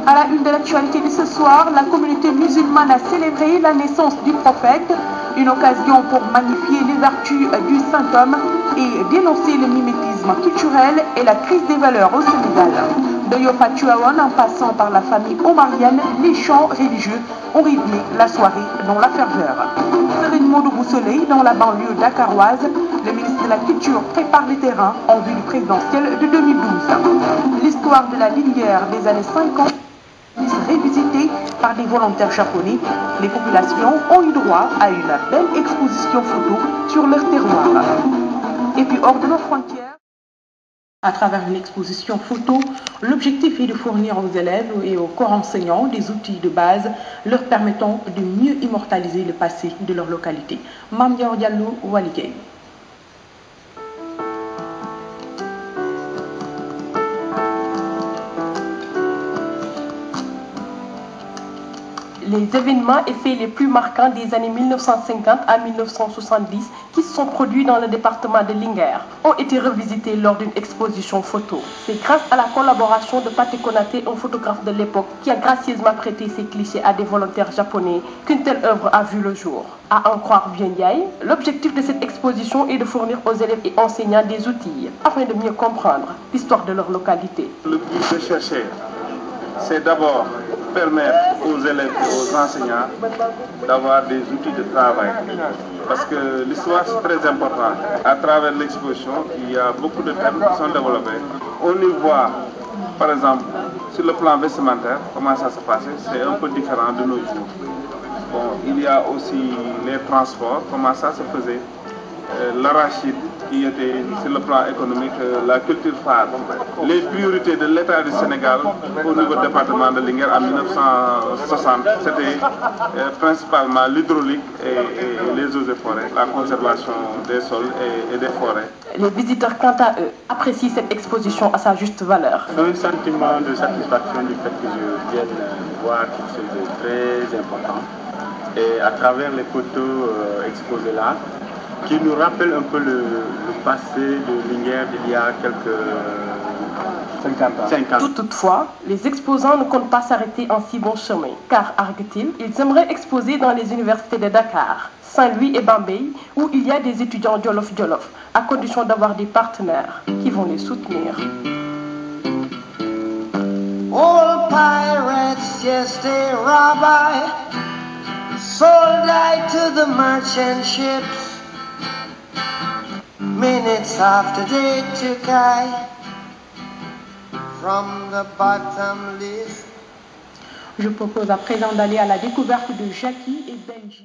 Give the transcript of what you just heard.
À la une de l'actualité de ce soir, la communauté musulmane a célébré la naissance du prophète, une occasion pour magnifier les vertus du saint homme et dénoncer le mimétisme culturel et la crise des valeurs au Sénégal. De Yofa Tuawan en passant par la famille omarienne, les chants religieux ont rythmé la soirée dans la ferveur. Serigne Modou Soleil, dans la banlieue dakaroise, le ministre de la Culture prépare les terrains en vue du présidentiel de 2012. L'histoire de la Linguère des années 50 révisitée par des volontaires japonais, les populations ont eu droit à une belle exposition photo sur leur terroir. Et puis hors de nos frontières, à travers une exposition photo, l'objectif est de fournir aux élèves et aux corps enseignants des outils de base leur permettant de mieux immortaliser le passé de leur localité. Mame Dior Diallo, Waligay. Les événements et faits les plus marquants des années 1950 à 1970 qui se sont produits dans le département de Linguère ont été revisités lors d'une exposition photo. C'est grâce à la collaboration de Pathé Konaté, un photographe de l'époque, qui a gracieusement prêté ses clichés à des volontaires japonais qu'une telle œuvre a vu le jour. À en croire bien Ndiaye, l'objectif de cette exposition est de fournir aux élèves et enseignants des outils afin de mieux comprendre l'histoire de leur localité. Le but de chercher, c'est d'abord permettre aux élèves et aux enseignants d'avoir des outils de travail. Parce que l'histoire, c'est très important. À travers l'exposition, il y a beaucoup de thèmes qui sont développés. On y voit, par exemple, sur le plan vestimentaire, comment ça se passait. C'est un peu différent de nos jours. Bon, il y a aussi les transports, comment ça se faisait. L'arachide qui était sur le plan économique, la culture phare, les priorités de l'État du Sénégal au niveau du département de Linguère en 1960, c'était principalement l'hydraulique et les eaux et forêts, la conservation des sols et des forêts. Les visiteurs, quant à eux, apprécient cette exposition à sa juste valeur. Un sentiment de satisfaction du fait que je vienne voir quelque chose de très important. Et à travers les photos exposées là, qui nous rappelle un peu le passé de Linguère d'il y a quelques 50 ans. Toutefois, les exposants ne comptent pas s'arrêter en si bon chemin, car, arguent-ils, ils aimeraient exposer dans les universités de Dakar, Saint-Louis et Bambey, où il y a des étudiants Jolof, à condition d'avoir des partenaires qui vont les soutenir. All pirates, yes, they rabbi, sold I to the merchant ships. Minutes after they took I from the bottomless. Je propose à présent d'aller à la découverte de Jackie et Benji.